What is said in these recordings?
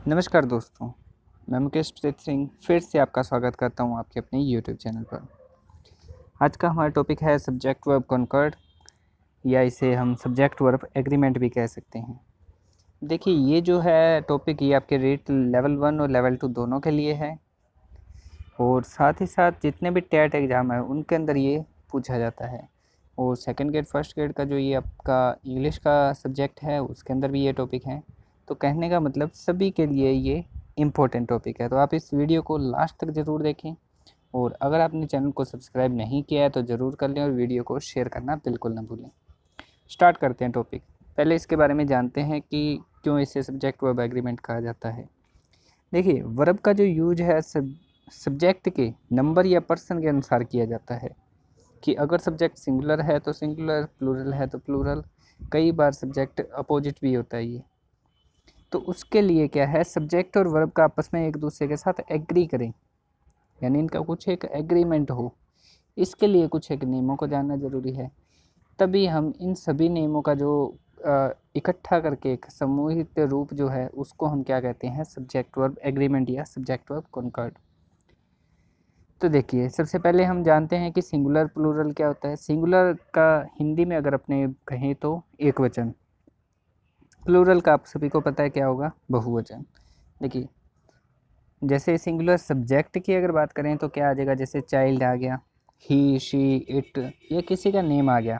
नमस्कार दोस्तों, मैं मुकेश प्रीत सिंह फिर से आपका स्वागत करता हूं आपके अपने यूट्यूब चैनल पर। आज का हमारा टॉपिक है सब्जेक्ट वर्ब कॉन्कर्ड या इसे हम सब्जेक्ट वर्ब एग्रीमेंट भी कह सकते हैं। देखिए, ये जो है टॉपिक ये आपके रेट लेवल 1 और लेवल 2 दोनों के लिए है और साथ ही साथ जितने भी टेट एग्ज़ाम है उनके अंदर ये पूछा जाता है। और सेकंड ग्रेड फर्स्ट ग्रेड का जो ये आपका इंग्लिश का सब्जेक्ट है उसके अंदर भी ये टॉपिक है। तो कहने का मतलब सभी के लिए ये इम्पोर्टेंट टॉपिक है। तो आप इस वीडियो को लास्ट तक ज़रूर देखें और अगर आपने चैनल को सब्सक्राइब नहीं किया है तो ज़रूर कर लें और वीडियो को शेयर करना बिल्कुल ना भूलें। स्टार्ट करते हैं टॉपिक। पहले इसके बारे में जानते हैं कि क्यों इसे सब्जेक्ट वर्ब एग्रीमेंट कहा जाता है। देखिए, वर्ब का जो यूज है सब्जेक्ट के नंबर या पर्सन के अनुसार किया जाता है कि अगर सब्जेक्ट सिंगुलर है तो सिंगुलर, प्लूरल है तो प्लूरल। कई बार सब्जेक्ट अपोजिट भी होता है ये। तो उसके लिए क्या है, सब्जेक्ट और वर्ब का आपस में एक दूसरे के साथ एग्री करें, यानी इनका कुछ एक एग्रीमेंट हो। इसके लिए कुछ एक नियमों को जानना ज़रूरी है। तभी हम इन सभी नियमों का जो इकट्ठा करके एक समूहित रूप जो है उसको हम क्या कहते हैं, सब्जेक्ट वर्ब एग्रीमेंट या सब्जेक्ट वर्ब कॉन्कर्ड। तो देखिए, सबसे पहले हम जानते हैं कि सिंगुलर प्लूरल क्या होता है। सिंगुलर का हिंदी में अगर अपने कहें तो एक वचन, प्लूरल का आप सभी को पता है क्या होगा, बहुवचन। देखिए, जैसे सिंगुलर सब्जेक्ट की अगर बात करें तो क्या आ जाएगा, जैसे चाइल्ड आ गया, ही शी इट, ये किसी का नेम आ गया।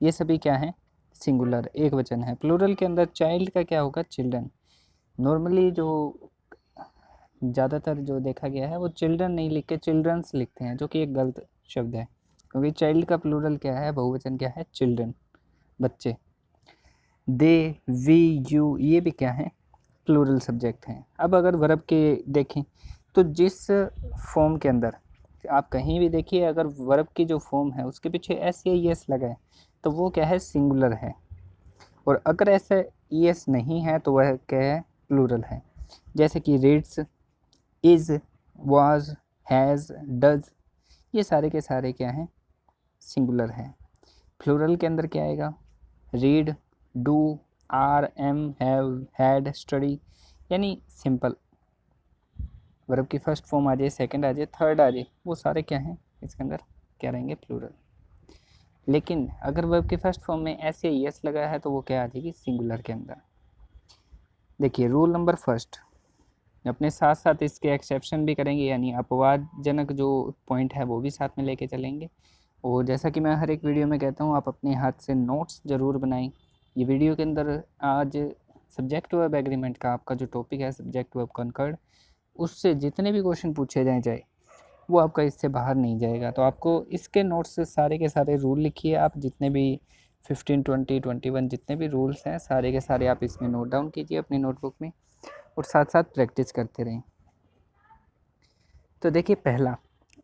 ये सभी क्या है, सिंगुलर एक वचन है। प्लूरल के अंदर चाइल्ड का क्या होगा, चिल्ड्रन। नॉर्मली जो ज़्यादातर जो देखा गया है वो चिल्ड्रन नहीं लिख के चिल्ड्रंस लिखते हैं, जो कि एक गलत शब्द है, क्योंकि चाइल्ड का प्लूरल क्या है, बहुवचन क्या है, चिल्ड्रन, बच्चे। दे, वी, यू, ये भी क्या है, प्लूरल सब्जेक्ट हैं। अब अगर वर्ब के देखें तो जिस फॉर्म के अंदर आप कहीं भी देखिए, अगर वर्ब की जो फॉर्म है उसके पीछे एस या एस लगा है तो वो क्या है, सिंगुलर है। और अगर ऐसा एस नहीं है तो वह क्या है, प्लूरल है। जैसे कि reads, is, was, has, does, ये सारे के सारे क्या हैं, सिंगुलर हैं। प्लूरल के अंदर क्या आएगा, read, do, are, am, have, had, study, यानी सिंपल। वर्ब की फर्स्ट फॉर्म आ जाए, सेकंड आ जाए, थर्ड आ जाए, वो सारे क्या हैं इसके अंदर, क्या रहेंगे, प्लूरल। लेकिन अगर वर्ब की फर्स्ट फॉर्म में एस या एस लगा है तो वो क्या आ जाएगी, सिंगुलर के अंदर। देखिए, रूल नंबर फर्स्ट, अपने साथ साथ इसके एक्सेप्शन भी करेंगे, यानी अपवादजनक जो पॉइंट है वो भी साथ में लेके चलेंगे। और जैसा कि मैं हर एक वीडियो में कहता हूँ, आप अपने हाथ से नोट्स ज़रूर बनाएं। ये वीडियो के अंदर आज सब्जेक्ट वर्ब एग्रीमेंट का आपका जो टॉपिक है, सब्जेक्ट वर्ब कॉन्कर्ड, उससे जितने भी क्वेश्चन पूछे जाए वो आपका इससे बाहर नहीं जाएगा। तो आपको इसके नोट्स से सारे के सारे रूल लिखिए, आप जितने भी 15, 20, 21 जितने भी रूल्स हैं सारे के सारे आप इसमें नोट डाउन कीजिए अपनी नोटबुक में और साथ साथ प्रैक्टिस करते रहें। तो देखिए, पहला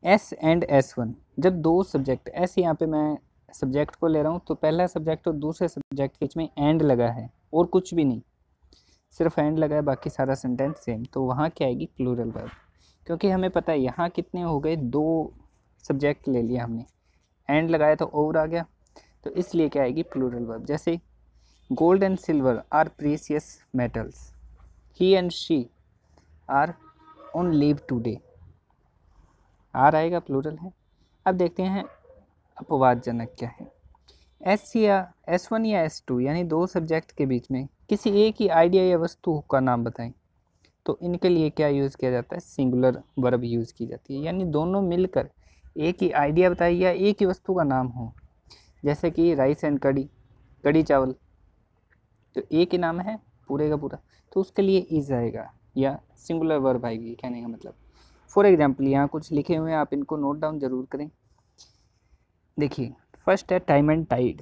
S&S1, जब दो सब्जेक्ट, ऐसे यहाँ पे मैं सब्जेक्ट को ले रहा हूँ तो पहला सब्जेक्ट और दूसरे सब्जेक्ट के बीच में एंड लगा है और कुछ भी नहीं, सिर्फ एंड लगा है, बाकी सारा सेंटेंस सेम, तो वहाँ क्या आएगी, प्लूरल वर्ब। क्योंकि हमें पता है यहाँ कितने हो गए, दो सब्जेक्ट ले लिया हमने, एंड लगाया तो और आ गया, तो इसलिए क्या आएगी, प्लूरल वर्ब। जैसे gold and silver are precious metals, he and she are on leave today, are आएगा, प्लूरल है। अब देखते हैं अपवादजनक क्या है। S1 या S2 यानी दो सब्जेक्ट के बीच में किसी एक ही आइडिया या वस्तु का नाम बताएं, तो इनके लिए क्या यूज़ किया जाता है, सिंगुलर वर्ब यूज़ की जाती है। यानी दोनों मिलकर एक ही आइडिया बताइए या एक ही वस्तु का नाम हो, जैसे कि राइस एंड कड़ी, कड़ी चावल, तो एक ही नाम है पूरे का पूरा, तो उसके लिए इज आएगा या सिंगुलर वर्ब आएगी, कहने का मतलब। फॉर एग्जाम्पल यहाँ कुछ लिखे हुए हैं, आप इनको नोट डाउन जरूर करें। देखिए, फर्स्ट है टाइम एंड टाइड,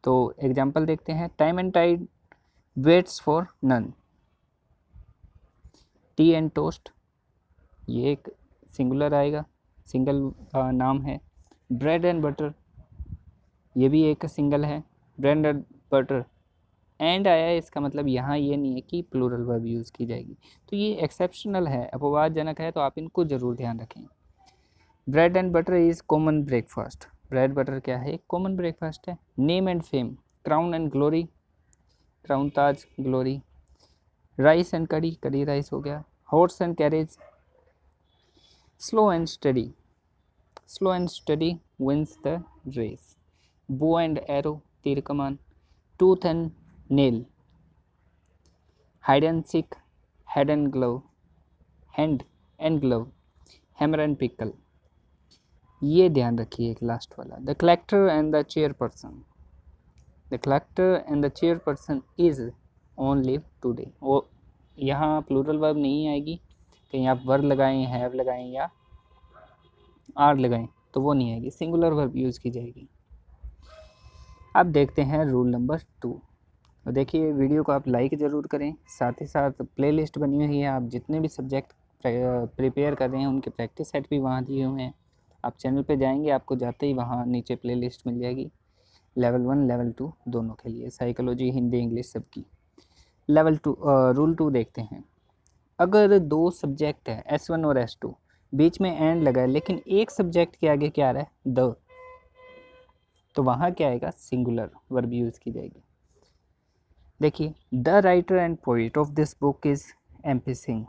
तो एग्जाम्पल देखते हैं। Time and tide waits for none. Tea and toast, ये एक सिंगुलर आएगा, सिंगल नाम है। ब्रेड एंड बटर, ये भी एक सिंगल है, ब्रेड एंड बटर। एंड आया है, इसका मतलब यहाँ ये नहीं है कि प्लूरल वर्ब यूज़ की जाएगी। तो ये एक्सेप्शनल है, अपवादजनक है, तो आप इनको ज़रूर ध्यान रखें। Bread and butter is common breakfast, bread butter क्या है, एक कॉमन ब्रेकफास्ट है। Name and fame, crown and glory, crown ताज, glory. Rice and curry, curry rice हो गया। Horse and carriage, slow and study, slow and study wins the race. Bow and arrow, तीर कमान। Tooth and nail, hide and seek, head and glove, hand and glove, hammer and pickle. ये ध्यान रखिए एक last वाला, the collector and the chairperson, the collector and the chairperson is on leave today. वो यहाँ plural verb नहीं आएगी, कहीं आप वर लगाएं, हैव लगाएं या आर लगाएं तो वो नहीं आएगी, सिंगुलर वर्ब यूज़ की जाएगी। अब देखते हैं रूल नंबर 2। तो देखिए वीडियो को आप लाइक ज़रूर करें, साथ ही साथ प्लेलिस्ट बनी हुई है, आप जितने भी सब्जेक्ट प्रिपेयर कर रहे हैं उनके प्रैक्टिस सेट भी वहाँ दिए हुए हैं। आप चैनल पे जाएंगे, आपको जाते ही वहाँ नीचे प्लेलिस्ट मिल जाएगी, लेवल 1 लेवल 2 दोनों के लिए, साइकोलॉजी, हिंदी, इंग्लिश सबकी। लेवल 2 रूल 2 देखते हैं। अगर 2 सब्जेक्ट है S1 और S2, बीच में एंड लगा है, लेकिन एक सब्जेक्ट के आगे क्या आ रहा है, द, तो वहाँ क्या आएगा, सिंगुलर वर्ब यूज़ की जाएगी। देखिए, the writer and poet of this book is MP Singh,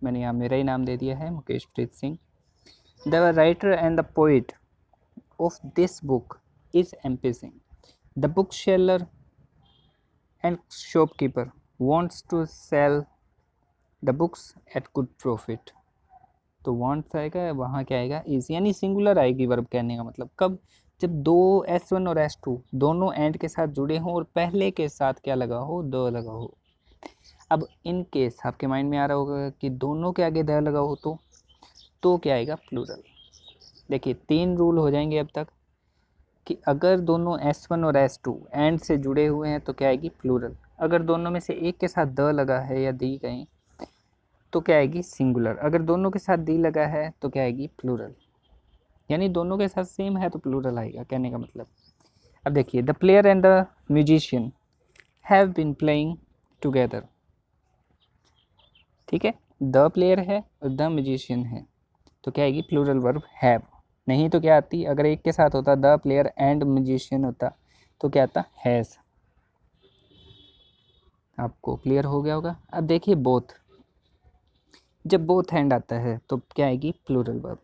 मैंने यहाँ मेरा ही नाम दे दिया है, Mukesh Preet Singh. The writer and the poet of this book is MP Singh. The book seller and shopkeeper wants to sell the books at good profit। तो wants आएगा, वहाँ क्या आएगा, इज, यानी सिंगुलर आएगी वर्ब कहने का मतलब कब, जब 2 S1 और S2 दोनों एंड के साथ जुड़े हों और पहले के साथ क्या लगा हो, द लगा हो। अब इन केस आपके माइंड में आ रहा होगा कि दोनों के आगे द लगा हो तो क्या आएगा, प्लूरल। देखिए 3 रूल हो जाएंगे अब तक कि अगर दोनों S1 और S2 एंड से जुड़े हुए हैं तो क्या आएगी, प्लूरल। अगर दोनों में से एक के साथ द लगा है या दी कहीं तो क्या आएगी, सिंगुलर। अगर दोनों के साथ दी लगा है तो क्या आएगी, प्लूरल। यानी दोनों के साथ सेम है तो प्लूरल आएगा कहने का मतलब। अब देखिए, the player and the musician have been playing together, ठीक है, द प्लेयर है और द म्यूजिशियन है तो क्या आएगी, प्लूरल वर्ब हैव। नहीं तो क्या आती, अगर एक के साथ होता द प्लेयर एंड म्यूजिशियन होता तो क्या आता, हैज़। आपको क्लियर हो गया होगा। अब देखिए बोथ, जब बोथ हैंड आता है तो क्या आएगी, plural verb.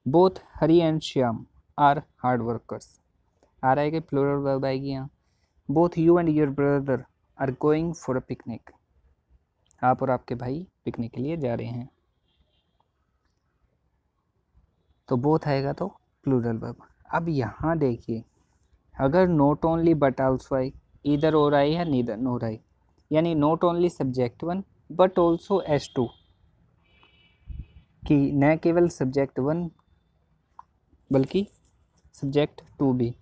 Both Hari and Shyam are hard workers, are आएगी, प्लूरल वर्ब आएगी यहाँ। Both you and your brother are going for a picnic, आप और आपके भाई पिकनिक के लिए जा रहे हैं, तो बोथ आएगा तो प्लूरल वर्ब। अब यहाँ देखिए, अगर not only but also I, इधर और आई है नीदर नोर आई, यानी not only subject 1 but also S2, कि न केवल सब्जेक्ट 1 बल्कि सब्जेक्ट 2 भी,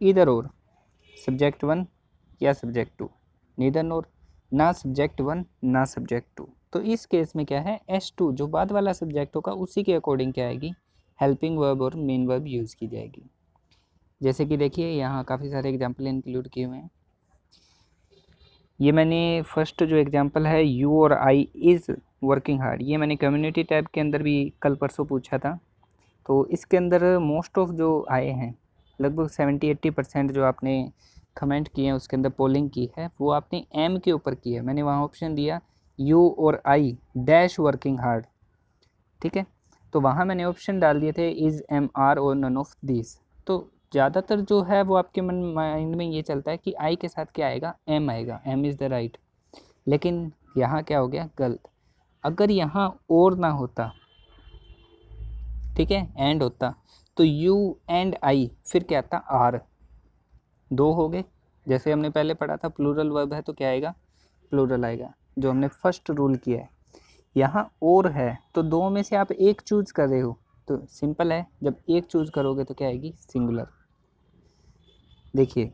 इधर और सब्जेक्ट 1 या सब्जेक्ट 2, नीदर नोर, ना सब्जेक्ट 1 ना सब्जेक्ट 2। तो इस केस में क्या है, S2 जो बाद वाला सब्जेक्ट होगा उसी के अकॉर्डिंग क्या आएगी, हेल्पिंग वर्ब और मेन वर्ब यूज़ की जाएगी। जैसे कि देखिए यहाँ काफ़ी सारे एग्जाम्पल इंक्लूड किए हुए हैं। ये मैंने फर्स्ट जो एग्जाम्पल है, यू और आई इज़ वर्किंग हार्ड, ये मैंने कम्युनिटी टैब के अंदर भी कल परसों पूछा था। तो इसके अंदर मोस्ट ऑफ जो आए हैं, लगभग 70-80% जो आपने कमेंट किए हैं उसके अंदर पोलिंग की है, वो आपने एम के ऊपर की है। मैंने वहाँ ऑप्शन दिया यू और आई डैश वर्किंग हार्ड, ठीक है, तो वहाँ मैंने ऑप्शन डाल दिए थे इज़, एम, आर और नन ऑफ दिस। तो ज़्यादातर जो है वो आपके माइंड में ये चलता है कि आई के साथ क्या आएगा, एम आएगा, एम इज़ द राइट। लेकिन यहाँ क्या हो गया, गलत। अगर यहाँ और ना होता, ठीक है, एंड होता, तो यू एंड आई फिर क्या आता, आर, 2 हो गए। जैसे हमने पहले पढ़ा था प्लूरल वर्ब है तो क्या आएगा, प्लूरल आएगा, जो हमने फर्स्ट रूल किया है। यहाँ और है तो 2 में से आप एक चूज़ कर रहे हो तो सिंपल है, जब एक चूज़ करोगे तो क्या आएगी, सिंगुलर। देखिए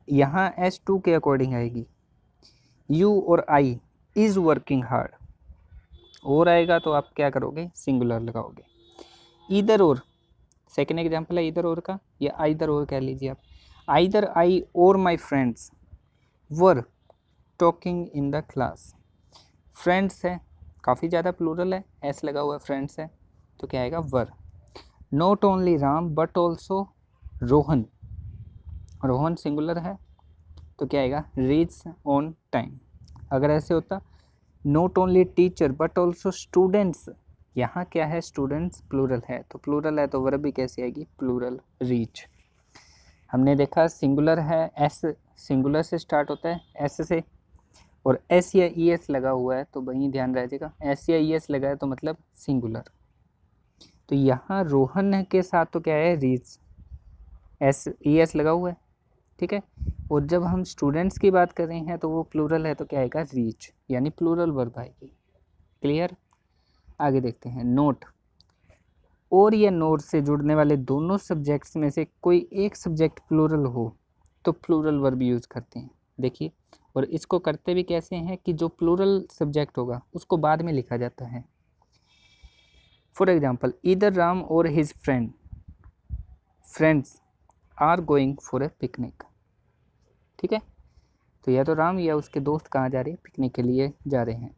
यहाँ S2 के अकॉर्डिंग आएगी, यू और आई इज़ वर्किंग हार्ड, और आएगा तो आप क्या करोगे, सिंगुलर लगाओगे। इधर और, सेकेंड एग्जाम्पल है इधर और का, या आइदर और कह लीजिए आप, आइदर आई और my friends were talking in the class. Friends है, काफ़ी ज़्यादा प्लूरल है, एस लगा हुआ फ्रेंड्स है तो क्या आएगा, were. Not only Ram but also Rohan, Rohan singular है तो क्या आएगा, रीच ऑन टाइम। अगर ऐसे होता not only teacher but also students, यहाँ क्या है स्टूडेंट्स प्लूरल है, तो प्लूरल है तो वर्ब भी कैसी आएगी प्लूरल रीच। हमने देखा सिंगुलर है, एस सिंगुलर से स्टार्ट होता है एस से, और एस या ई एस लगा हुआ है तो वहीं ध्यान रखिएगा, एस या ई एस लगा है तो मतलब सिंगुलर। तो यहाँ रोहन के साथ तो क्या है रीच, एस ई एस लगा हुआ है, ठीक है। और जब हम स्टूडेंट्स की बात कर रहे हैं तो वो प्लूरल है तो क्या आएगा रीच, यानी प्लूरल वर्ब आएगी। क्लियर। आगे देखते हैं नोट, और या नोट से जुड़ने वाले दोनों सब्जेक्ट्स में से कोई एक सब्जेक्ट प्लूरल हो तो प्लूरल वर्ब यूज़ करते हैं। देखिए, और इसको करते भी कैसे हैं कि जो प्लूरल सब्जेक्ट होगा उसको बाद में लिखा जाता है। फॉर एग्जाम्पल ईदर राम और his friends are going for a picnic, ठीक है। तो या तो राम या उसके दोस्त कहाँ जा रहे हैं, पिकनिक के लिए जा रहे हैं।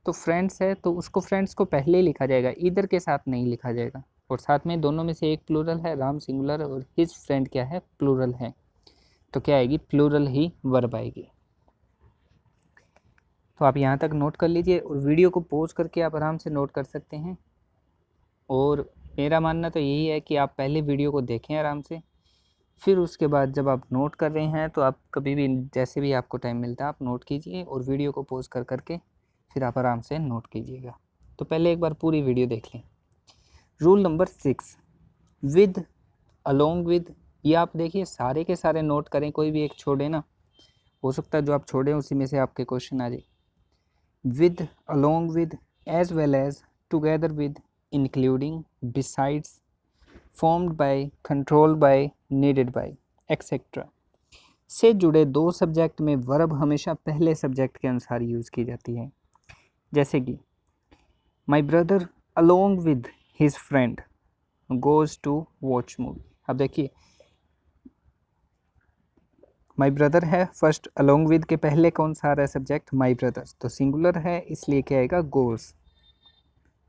तो फ्रेंड्स है तो उसको फ्रेंड्स को पहले ही लिखा जाएगा, ईदर के साथ नहीं लिखा जाएगा। और साथ में दोनों में से एक प्लूरल है, राम सिंगुलर और हिज फ्रेंड क्या है प्लूरल है, तो क्या आएगी प्लूरल ही वर्ब आएगी। तो आप यहाँ तक नोट कर लीजिए और वीडियो को पॉज करके आप आराम से नोट कर सकते हैं। और मेरा मानना तो यही है कि आप पहले वीडियो को देखें आराम से, फिर उसके बाद जब आप नोट कर रहे हैं तो आप कभी भी जैसे भी आपको टाइम मिलता है आप नोट कीजिए, और वीडियो को पॉज कर करके फिर आप आराम से नोट कीजिएगा। तो पहले एक बार पूरी वीडियो देख लें। Rule number 6, with, along with, ये आप देखिए सारे के सारे नोट करें, कोई भी एक छोड़े ना, हो सकता है जो आप छोड़ें उसी में से आपके क्वेश्चन आ जाए। With, along with, as well as, together with, including, besides, formed by, controlled by, needed by, etcetera से जुड़े दो सब्जेक्ट में वर्ब हमेशा पहले सब्जेक्ट के अनुसार यूज़ की जाती है। जैसे कि my brother along with his friend goes to watch movie. अब देखिए माई ब्रदर है फर्स्ट, अलोंग विद के पहले कौन सा आ रहा है सब्जेक्ट माई ब्रदर, तो सिंगुलर है इसलिए क्या आएगा गोज़,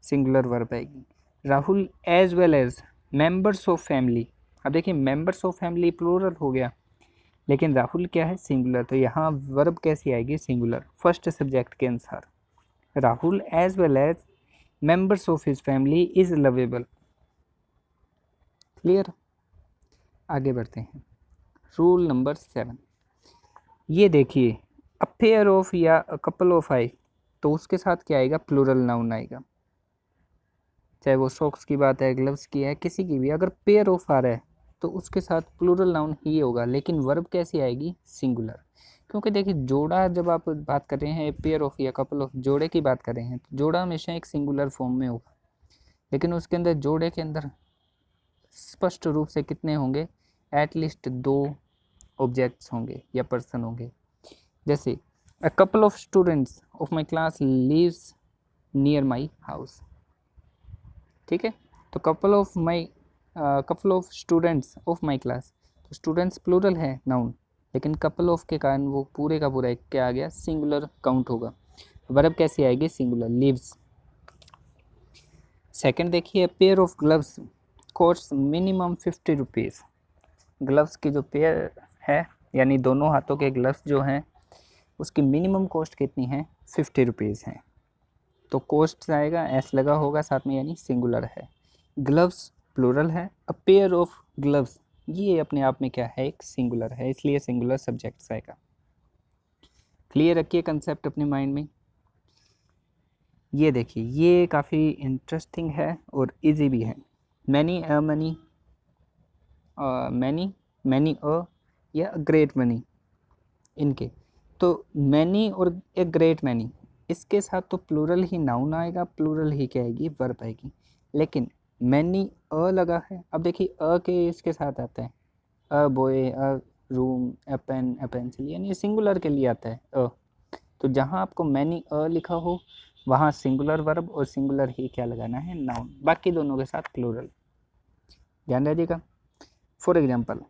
सिंगुलर वर्ब आएगी। Rahul as well as members of family, अब देखिए मेंबर्स ऑफ फैमिली प्लूरल हो गया लेकिन राहुल क्या है सिंगुलर, तो यहाँ वर्ब कैसी आएगी सिंगुलर फर्स्ट सब्जेक्ट के अनुसार। Rahul as well as members of his family is lovable. Clear. आगे बढ़ते हैं। रूल नंबर 7, ये देखिए अ पेयर ऑफ या अ कपल ऑफ आई, तो उसके साथ क्या आएगा प्लूरल नाउन आएगा, चाहे वो सॉक्स की बात है, ग्लव्स की है, किसी की भी, अगर पेयर ऑफ आ रहा है तो उसके साथ प्लूरल नाउन ही होगा, लेकिन वर्ब कैसी आएगी सिंगुलर। क्योंकि देखिए जोड़ा, जब आप बात कर रहे हैं पेयर ऑफ या कपल ऑफ, जोड़े की बात कर रहे हैं तो जोड़ा हमेशा एक सिंगुलर फॉर्म में होगा, लेकिन उसके अंदर जोड़े के अंदर स्पष्ट रूप से कितने होंगे, एटलीस्ट 2 ऑब्जेक्ट्स होंगे या पर्सन होंगे। जैसे a couple of students of my class lives near my house, ठीक है। तो couple of students of my class, तो स्टूडेंट्स प्लूरल है नाउन, लेकिन कपल ऑफ के कारण वो पूरे का पूरा एक क्या आ गया सिंगुलर काउंट होगा। वर्ब कैसी आएगी सिंगुलर लिव्स। सेकंड देखिए pair of gloves cost minimum 50 rupees, gloves की जो पेयर है यानी दोनों हाथों के ग्लव्स जो हैं उसकी मिनिमम कॉस्ट कितनी है 50 रुपीज़ है, तो कॉस्ट आएगा एस लगा होगा साथ में यानी सिंगुलर है। ग्लव्स प्लूरल है, अ पेयर ऑफ ग्लव्स ये अपने आप में क्या है एक सिंगुलर है, इसलिए सिंगुलर सब्जेक्ट्स आएगा। क्लियर रखिए कंसेप्ट अपने माइंड में। ये देखिए ये काफ़ी इंटरेस्टिंग है और इजी भी है। Many a money, many a या ग्रेट मनी, इनके तो मैनी और ए ग्रेट मैनी इसके साथ तो प्लूरल ही नाउन आएगा, प्लूरल ही क्या आएगी वर्ब आएगी, लेकिन मैनी अ लगा है। अब देखिए अ के इसके साथ आता है a boy, a room, a pen, a pencil, यानी सिंगुलर के लिए आता है अ, तो जहाँ आपको मैनी अ लिखा हो वहाँ सिंगुलर वर्ब और सिंगुलर ही क्या लगाना है नाउन, बाकी दोनों के साथ प्लूरल, ध्यान रखिएगा। फॉर एग्जाम्पल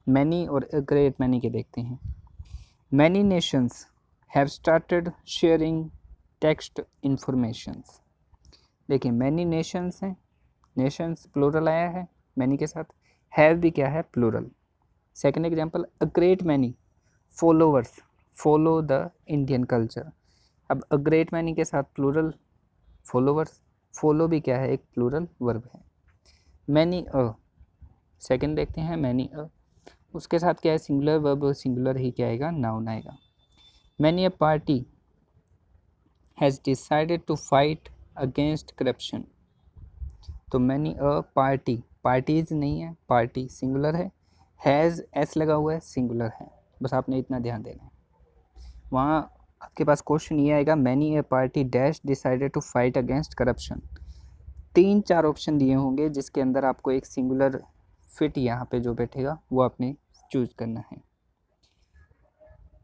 मैनी और अ ग्रेट मैनी के देखते हैं। Many nations have started sharing text informations, देखिए मैनी नेशंस हैं, नेशंस प्लूरल आया है मैनी के साथ, हैव भी क्या है plural. Second example a great many followers follow the Indian culture, अब अ ग्रेट मैनी के साथ प्लूरल फॉलोवर्स, फॉलो भी क्या है, एक प्लूरल वर्ब है। मैनी अ, सेकंड देखते हैं मैनी अ, उसके साथ क्या है, सिंगुलर वर्ब, सिंगुलर ही क्या आएगा, नाउन आएगा। Many a party has decided to fight against corruption. तो मैनी अ पार्टी, पार्टीज नहीं है, पार्टी सिंगुलर है, हैज़ एस लगा हुआ है, सिंगुलर है, बस आपने इतना ध्यान देना है। वहाँ आपके पास क्वेश्चन ये आएगा, many a party dash decided to fight against corruption. 3-4 option दिए होंगे जिसके अंदर आपको एक सिंगुलर फिट यहाँ पे जो बैठेगा वो आपने चूज करना है।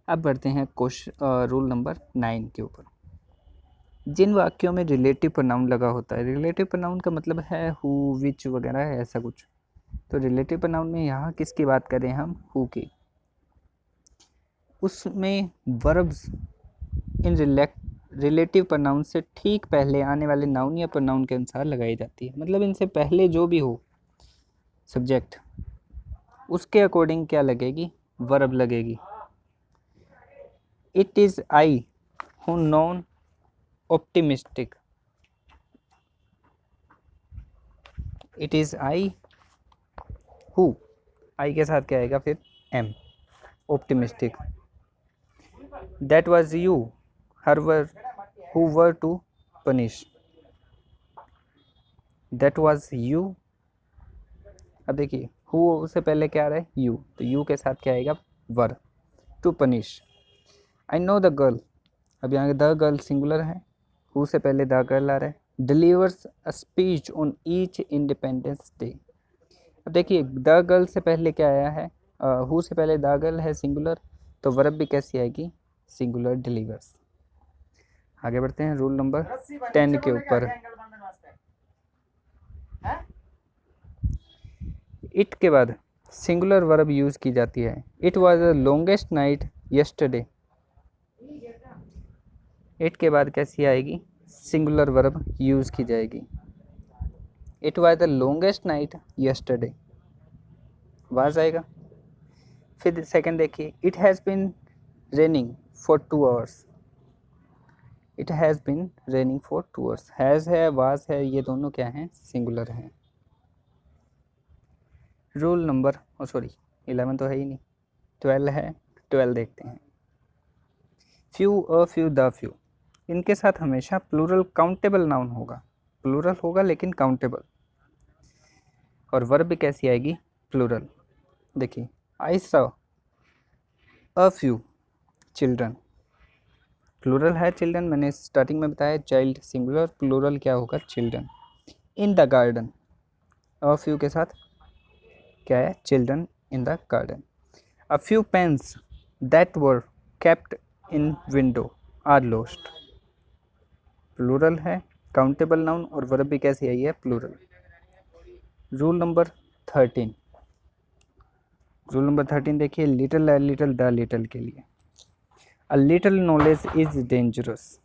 अब बढ़ते हैं क्वेश्चन रूल नंबर 9 के ऊपर। जिन वाक्यों में रिलेटिव प्रोनाउन लगा होता है, रिलेटिव प्रोनाउन का मतलब है हु, विच वगैरह है ऐसा कुछ, तो रिलेटिव प्रोनाउन में यहाँ किसकी बात करें हम, हु की, उसमें वर्ब्स इन रिलेटिव प्रोनाउन से ठीक पहले आने वाले नाउन या प्रोनाउन के अनुसार लगाई जाती है। मतलब इनसे पहले जो भी हो सब्जेक्ट, उसके अकॉर्डिंग क्या लगेगी, वर्ब लगेगी। It is I who non optimistic, it is I who, I के साथ क्या आएगा फिर, am, optimistic. That was you her were who were to punish, that was you. अब देखिए हु से पहले क्या आ रहा है, यू, तो यू के साथ क्या आएगा, were, to punish. I know the girl, अब यहाँ द गर्ल सिंगुलर है, हु से पहले द गर्ल आ रहा है। Delivers a speech on each independence day, अब देखिए द गर्ल से पहले क्या आया है, हु से पहले द गर्ल है सिंगुलर, तो वर्ब भी कैसी आएगी, सिंगुलर, डिलीवर्स। आगे बढ़ते हैं रूल नंबर 10 के ऊपर। इट के बाद सिंगुलर वर्ब यूज की जाती है। It was the longest night yesterday, it के बाद कैसी आएगी, सिंगुलर वर्ब यूज की जाएगी। It was the longest night yesterday, was आएगा। फिर सेकंड देखिए, it has been raining for 2 hours, it has been raining for 2 hours, has है, वाज है, ये दोनों क्या हैं, सिंगुलर हैं। रूल नंबर 11 तो है ही नहीं, 12 है, 12 देखते हैं। Few, a few, the few, इनके साथ हमेशा प्लूरल काउंटेबल नाउन होगा, प्लूरल होगा लेकिन काउंटेबल, और वर्ब भी कैसी आएगी, प्लूरल। देखिए I saw a few children, plural है चिल्ड्रन, मैंने स्टार्टिंग में बताया, चाइल्ड सिंगुलर, प्लूरल क्या होगा, children. In the garden, a few के साथ क्या है, children in the garden. A few pens that were kept in window are lost, plural है, काउंटेबल नाउन, और वर्ब भी कैसी आई है, plural. Rule number 13, rule number 13 देखिए, little a little the little के लिए, a little knowledge is dangerous,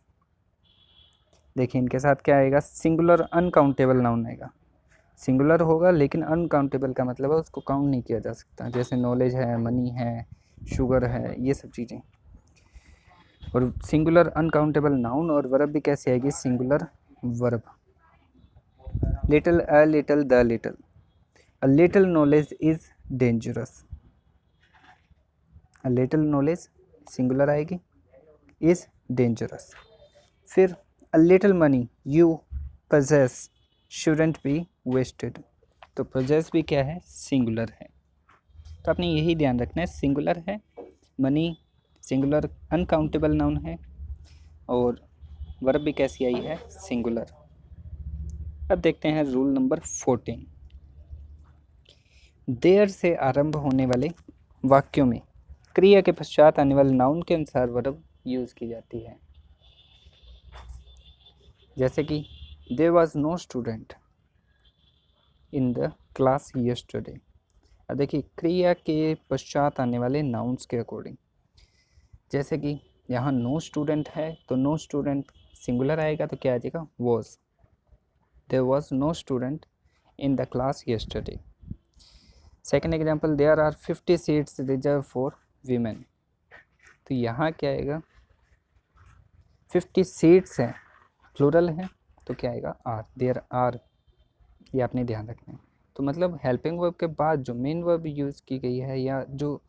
देखिए इनके साथ क्या आएगा, सिंगुलर अनकाउंटेबल नाउन आएगा, सिंगुलर होगा लेकिन अनकाउंटेबल का मतलब है उसको काउंट नहीं किया जा सकता, जैसे नॉलेज है, मनी है, शुगर है, ये सब चीज़ें। और सिंगुलर अनकाउंटेबल नाउन, और वर्ब भी कैसे आएगी, singular verb. Little a little the little, a little knowledge is dangerous, a little knowledge singular आएगी, इज डेंजरस। फिर a little money you possess shouldn't be wasted, तो possess भी क्या है, सिंगुलर है, तो आपने यही ध्यान रखना है, सिंगुलर है, मनी सिंगुलर अनकाउंटेबल नाउन है, और वर्ब भी कैसी आई है, सिंगुलर। अब देखते हैं रूल नंबर 14, देयर से आरंभ होने वाले वाक्यों में क्रिया के पश्चात आने वाले नाउन के अनुसार वर्ब यूज की जाती है। जैसे कि there was no student in the class yesterday, अब देखिए क्रिया के पश्चात आने वाले नाउन्स के अकॉर्डिंग, जैसे कि यहाँ नो स्टूडेंट है तो नो स्टूडेंट सिंगुलर आएगा तो क्या आ जाएगा, was, there was no student in the class yesterday. Second example, there are 50 seats reserve for women, तो यहाँ क्या आएगा, 50 सीट्स हैं, प्लूरल है तो क्या आएगा आर, देयर आर, ये आपने ध्यान रखना है। तो मतलब हेल्पिंग वर्ब के बाद जो मेन वर्ब यूज़ की गई है या जो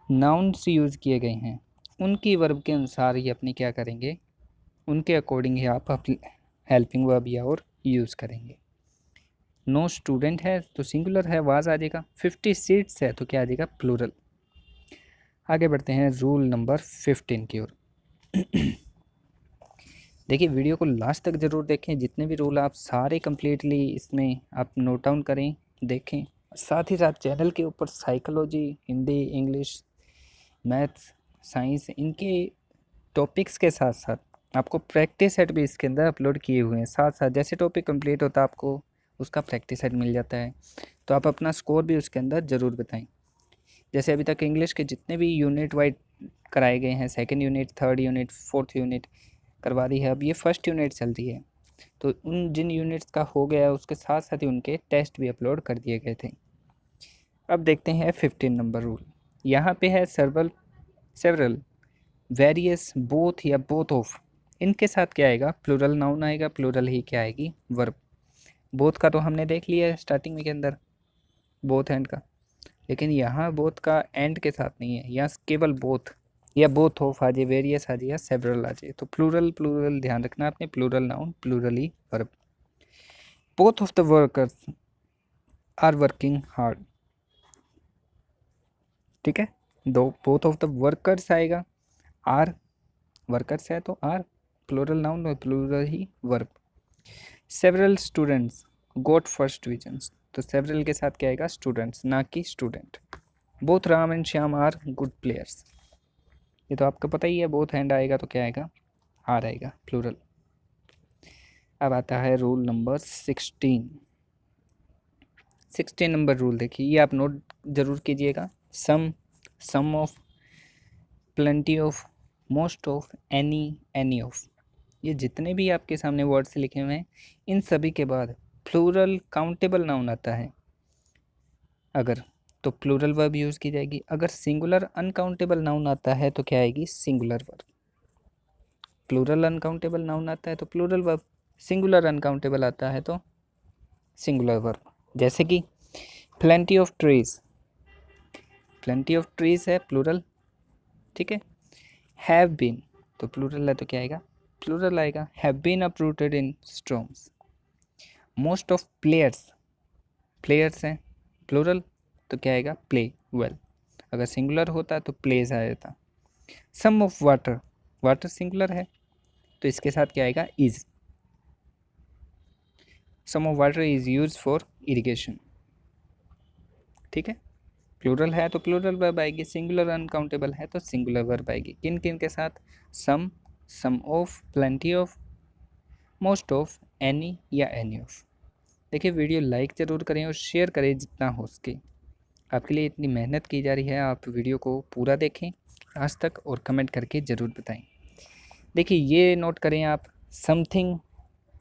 नाउन्स यूज़ किए गए हैं उनकी वर्ब के अनुसार ही अपने क्या करेंगे, उनके अकॉर्डिंग ही आप हेल्पिंग वर्ब या और यूज़ करेंगे। नो स्टूडेंट है तो सिंगुलर है, आवाज़ आ जाएगा। 50 सीट्स है तो क्या आ जाएगा प्लूरल। आगे बढ़ते हैं रूल नंबर 15 की ओर। देखिए वीडियो को लास्ट तक ज़रूर देखें, जितने भी रूल आप सारे कम्प्लीटली इसमें आप नोट डाउन करें, देखें। साथ ही साथ चैनल के ऊपर psychology, Hindi, English, maths, science, इनके टॉपिक्स के साथ साथ आपको प्रैक्टिस सेट भी इसके अंदर अपलोड किए हुए हैं। साथ साथ जैसे टॉपिक कंप्लीट होता है आपको उसका प्रैक्टिस सेट मिल जाता है, तो आप अपना स्कोर भी उसके अंदर ज़रूर बताएं। जैसे अभी तक इंग्लिश के जितने भी यूनिट वाइज कराए गए हैं, second unit, third unit, fourth unit करवा दी है, अब ये फर्स्ट यूनिट चल रही है, तो उन जिन यूनिट्स का हो गया उसके साथ साथ ही उनके टेस्ट भी अपलोड कर दिए गए थे। अब देखते हैं 15 नंबर रूल। यहाँ पे है सेवरल, वेरियस, बोथ या बोथ ऑफ, इनके साथ क्या आएगा प्लूरल नाउन आएगा, प्लूरल ही क्या आएगी वर्ब। बोथ का तो हमने देख लिया है स्टार्टिंग में के अंदर, बोथ एंड का, लेकिन यहाँ बोथ का एंड के साथ नहीं है, यहाँ केवल बोथ या बोथ ऑफ आ जाए, वेरियस आ जाए या सेवरल आ जाए, तो प्लूरल ध्यान रखना आपने, प्लूरल नाउन प्लूरल ही verb. Both of the workers are working hard, ठीक है, दो बोथ ऑफ द वर्कर्स आएगा, आर वर्कर्स है तो आर, प्लूरल नाउन और प्लूरल ही verb. Several students got first divisions, तो सेवरल के साथ क्या आएगा स्टूडेंट्स, ना कि student. Both Ram and Shyam are good players, ये तो आपको पता ही है, बोथ हैंड आएगा तो क्या आएगा आर आएगा, प्लूरल। अब आता है रूल नंबर 16 नंबर रूल देखिए, ये आप नोट जरूर कीजिएगा। Some of, plenty of, most of, any of, ये जितने भी आपके सामने वर्ड्स लिखे हुए हैं इन सभी के बाद प्लूरल काउंटेबल नाउन आता है अगर, तो प्लूरल वर्ब यूज़ की जाएगी। अगर सिंगुलर अनकाउंटेबल नाउन आता है तो क्या आएगी singular verb. Plural uncountable noun आता है तो प्लूरल वर्ब, सिंगुलर अनकाउंटेबल आता है तो सिंगुलर वर्ब। जैसे कि plenty of trees, plenty of trees है प्लूरल, ठीक है। हैव बीन तो प्लूरल है तो क्या आएगा प्लूरल आएगा, have been uprooted in storms. Most of players, players हैं प्लूरल तो क्या आएगा प्ले वेल, अगर सिंगुलर होता तो प्लेज आ जाता। Some of water, water singular है तो इसके साथ क्या आएगा is, some of water is use for irrigation, ठीक है। प्लूरल है तो प्लूरल वर्ब आएगी, सिंगुलर अनकाउंटेबल है तो सिंगुलर वर्ब आएगी। किन किन के साथ some of, plenty of, most of, any या एनी ऑफ। देखिए वीडियो लाइक ज़रूर करें और शेयर करें जितना हो सके, आपके लिए इतनी मेहनत की जा रही है, आप वीडियो को पूरा देखें आज तक और कमेंट करके ज़रूर बताएं। देखिए ये नोट करें आप, समथिंग,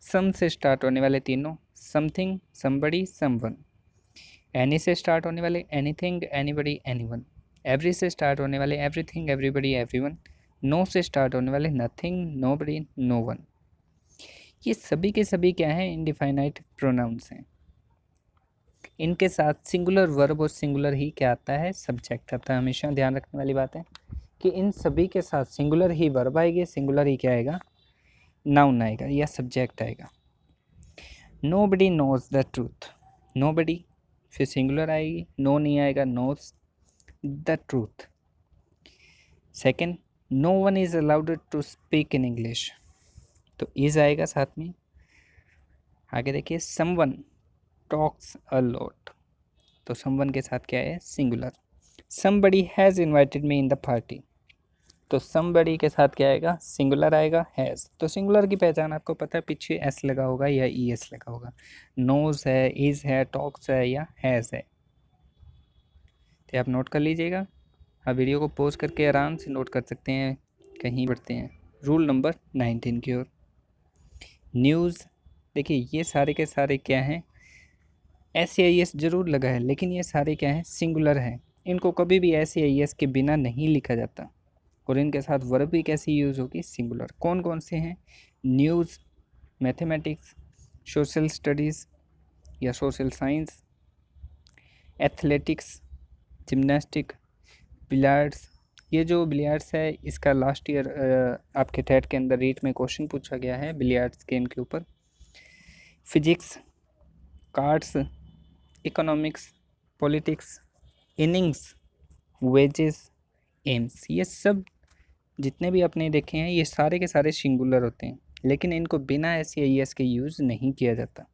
सम से स्टार्ट होने वाले तीनों, समथिंग, समबडी, समवन। एनी से स्टार्ट होने वाले एनीथिंग, एनीबडी, एनीवन। एवरी से स्टार्ट होने वाले एवरीथिंग, एवरीबडी, एवरीवन। नो से स्टार्ट होने वाले नथिंग, नोबडी, नो वन। ये सभी के सभी क्या हैं इनडिफाइनाइट प्रोनाउंस हैं। इनके साथ सिंगुलर वर्ब और सिंगुलर ही क्या आता है सब्जेक्ट आता है। हमेशा ध्यान रखने वाली बात है कि इन सभी के साथ सिंगुलर ही वर्ब आएगी, सिंगुलर ही क्या आएगा नाउन आएगा या सब्जेक्ट आएगा। Nobody knows the truth, nobody फिर सिंगुलर आएगी, नो नहीं आएगा, knows the truth. Second, no one is allowed to speak in English, तो इज आएगा साथ में। आगे देखिए, समवन टॉक्स अ लॉट, तो समवन के साथ क्या है singular. Somebody has invited me in the party, तो समबडी के साथ क्या आएगा सिंगुलर आएगा हैज़। तो सिंगुलर की पहचान आपको पता है, पीछे एस लगा होगा या ई एस लगा होगा। नोज है, इज है, टॉक्स है या हैज़ है, तो आप नोट कर लीजिएगा। आप वीडियो को पॉज करके आराम से नोट कर सकते हैं। कहीं बढ़ते हैं रूल नंबर 19 की ओर। न्यूज़, देखिए ये सारे के सारे क्या हैं SAIS जरूर लगा है, लेकिन ये सारे क्या हैं सिंगुलर हैं। इनको कभी भी SAIS के बिना नहीं लिखा जाता। और इनके साथ वर्ब भी कैसी यूज़ होगी, सिंगुलर। कौन कौन से हैं, न्यूज़, मैथमेटिक्स, सोशल स्टडीज़ या social science, athletics, gymnastic, billiards. ये जो बिलियर्ड्स है इसका लास्ट ईयर आपके टेट के अंदर रीट में क्वेश्चन पूछा गया है बिलियर्ड्स गेम के ऊपर। Physics, cards, economics, politics, innings, wages, AIIMS. ये सब जितने भी आपने देखे हैं ये सारे के सारे सिंगुलर होते हैं, लेकिन इनको बिना एस के यूज़ नहीं किया जाता,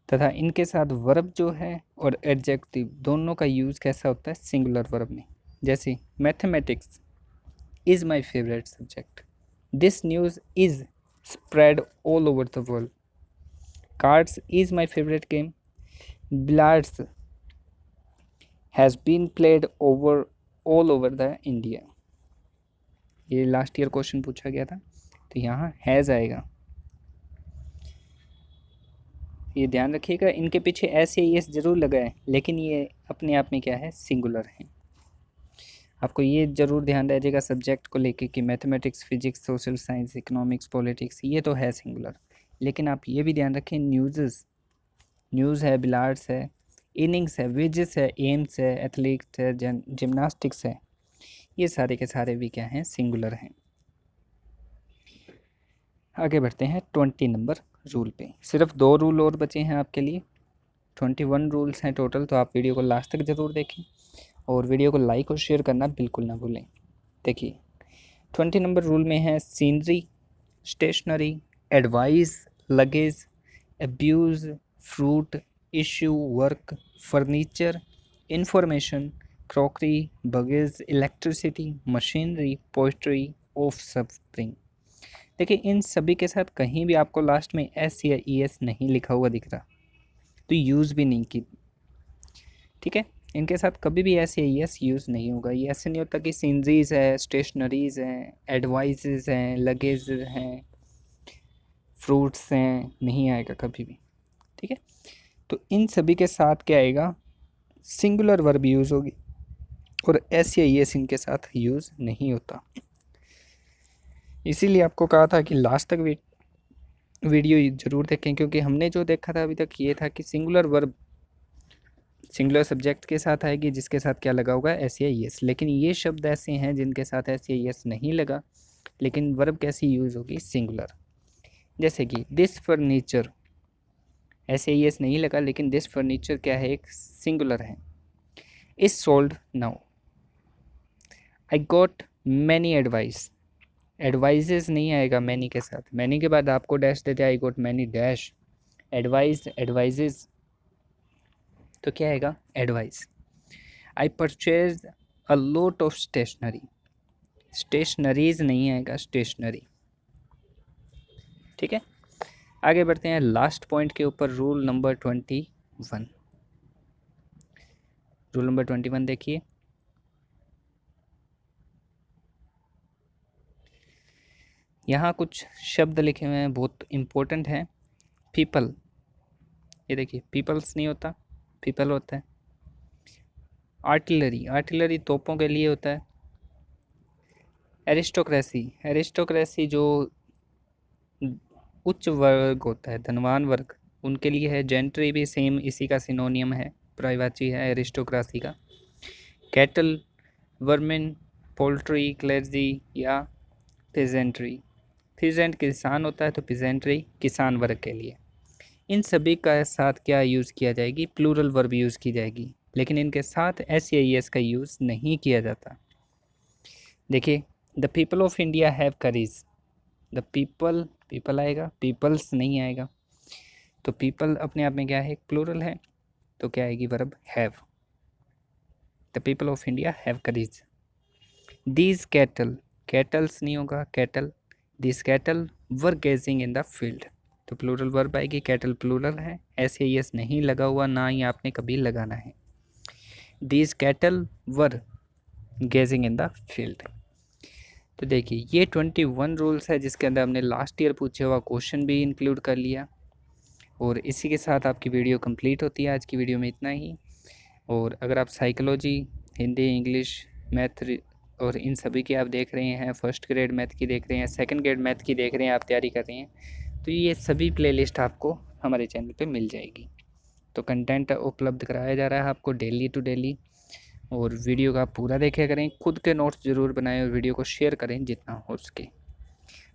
तथा इनके साथ वर्ब जो है और एडजेक्टिव दोनों का यूज़ कैसा होता है, सिंगुलर वर्ब में। जैसे mathematics is my favourite subject, this news is spread all over the world, cards is my favourite game, billiards has been played over all over the India. ये last year question पूछा गया था, तो यहाँ has आएगा। ये ध्यान रखिएगा, इनके पीछे एस जरूर लगा है, लेकिन ये अपने आप में क्या है, सिंगुलर है। आपको ये जरूर ध्यान रह जाएगा सब्जेक्ट को लेके कि mathematics, physics, social science, economics, politics, ये तो है सिंगुलर, लेकिन आप ये भी ध्यान रखें न्यूज़ है, बिलियर्ड्स है, इनिंग्स है, वेजेस है, एम्स है, एथलेटिक्स है, जिम्नास्टिक्स है, ये सारे के सारे भी क्या हैं, सिंगुलर हैं। आगे बढ़ते हैं 20 नंबर रूल पे। सिर्फ 2 रूल और बचे हैं आपके लिए, 21 रूल्स हैं टोटल, तो आप वीडियो को लास्ट तक ज़रूर देखें और वीडियो को लाइक और शेयर करना बिल्कुल ना भूलें। देखिए 20 नंबर रूल में है scenery, stationery, advice, luggage, abuse, fruit, issue, work, furniture, information, crockery, baggage, electricity, machinery, poetry, of suffering. देखिए इन सभी के साथ कहीं भी आपको लास्ट में एस या ई एस नहीं लिखा हुआ दिख रहा, तो यूज़ भी नहीं की, ठीक है। इनके साथ कभी भी एस या ई एस यूज़ नहीं होगा। ये ऐसे नहीं होता कि सीनरीज है, स्टेशनरीज़ हैं, एडवाइसेस हैं, लगेज हैं, फ्रूट्स हैं, नहीं आएगा कभी भी, ठीक है। तो इन सभी के साथ क्या आएगा, सिंगुलर वर्ब यूज़ होगी और एस या ई एस इनके साथ यूज़ नहीं होता। इसीलिए आपको कहा था कि लास्ट तक वीडियो ज़रूर देखें, क्योंकि हमने जो देखा था अभी तक ये था कि सिंगुलर वर्ब सिंगुलर सब्जेक्ट के साथ आएगी जिसके साथ क्या लगा होगा, एस या ई एस। लेकिन ये शब्द ऐसे हैं जिनके साथ एस या ई एस नहीं लगा, लेकिन वर्ब कैसी यूज़ होगी, सिंगुलर। जैसे कि दिस फर्नीचर, एस या ई एस नहीं लगा, लेकिन दिस फर्नीचर क्या है, एक सिंगुलर है। Is sold now, I got many advice, advises नहीं आएगा मैनी के साथ, मैनी के बाद आपको डैश देते I got many dash, advice, advices, तो क्या आएगा, advice. I purchase a lot of stationery, stationeries नहीं आएगा, स्टेशनरी, ठीक है। आगे बढ़ते हैं लास्ट पॉइंट के ऊपर, रूल नंबर 21। रूल नंबर 21 देखिए, यहाँ कुछ शब्द लिखे हुए हैं, बहुत इम्पोर्टेंट है। पीपल, ये देखिए पीपल्स नहीं होता, पीपल होता है। आर्टिलरी, आर्टिलरी तोपों के लिए होता है। एरिस्टोक्रेसी, एरिस्टोक्रेसी जो उच्च वर्ग होता है, धनवान वर्ग, उनके लिए है। जेंट्री भी सेम इसी का सिनोनियम है, प्राइवाची है एरिस्टोक्रेसी का। कैटल, वर्मिन, पोल्ट्री, क्लेर्जी या पेजेंट्री, पीजेंट किसान होता है तो पीजेंट्री किसान वर्ग के लिए। इन सभी का साथ क्या यूज़ किया जाएगी, प्लूरल वर्ब यूज़ की जाएगी, लेकिन इनके साथ एस या ई एस का यूज़ नहीं किया जाता। देखिए the people of India have curries, the people, people आएगा, पीपल्स नहीं आएगा, तो पीपल अपने आप में क्या है, प्लूरल है, तो क्या आएगी verb, have. The people of India have curries. These cattle, cattles नहीं होगा, cattle, this cattle were grazing in the field, तो प्लूरल वर्ब आएगी, कैटल प्लूरल है, ऐसे यस नहीं लगा हुआ, ना ही आपने कभी लगाना है। These cattle were grazing in the field. तो देखिए ये 21 रूल्स है जिसके अंदर हमने लास्ट ईयर पूछे हुआ क्वेश्चन भी इंक्लूड कर लिया, और इसी के साथ आपकी वीडियो कंप्लीट होती है। आज की वीडियो में इतना ही, और अगर आप साइकोलॉजी, हिंदी, इंग्लिश, मैथ और इन सभी की आप देख रहे हैं, फर्स्ट ग्रेड मैथ की देख रहे हैं, सेकंड ग्रेड मैथ की देख रहे हैं, आप तैयारी कर रहे हैं, तो ये सभी प्लेलिस्ट आपको हमारे चैनल पे मिल जाएगी। तो कंटेंट उपलब्ध कराया जा रहा है आपको डेली टू डेली, और वीडियो का पूरा देखा करें, खुद के नोट्स ज़रूर बनाएं और वीडियो को शेयर करें जितना हो सके।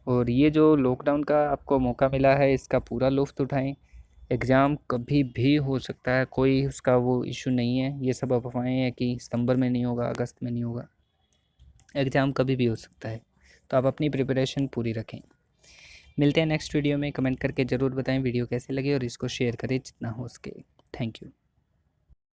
और ये जो लॉकडाउन का आपको मौका मिला है, इसका पूरा लुत्फ़ उठाएं। एग्ज़ाम कभी भी हो सकता है, कोई उसका वो इशू नहीं है। ये सब अफवाहें हैं कि सितंबर में नहीं होगा, अगस्त में नहीं होगा, एग्ज़ाम कभी भी हो सकता है। तो आप अपनी प्रिपरेशन पूरी रखें। मिलते हैं नेक्स्ट वीडियो में। कमेंट करके ज़रूर बताएं वीडियो कैसे लगे और इसको शेयर करें जितना हो सके। Thank you.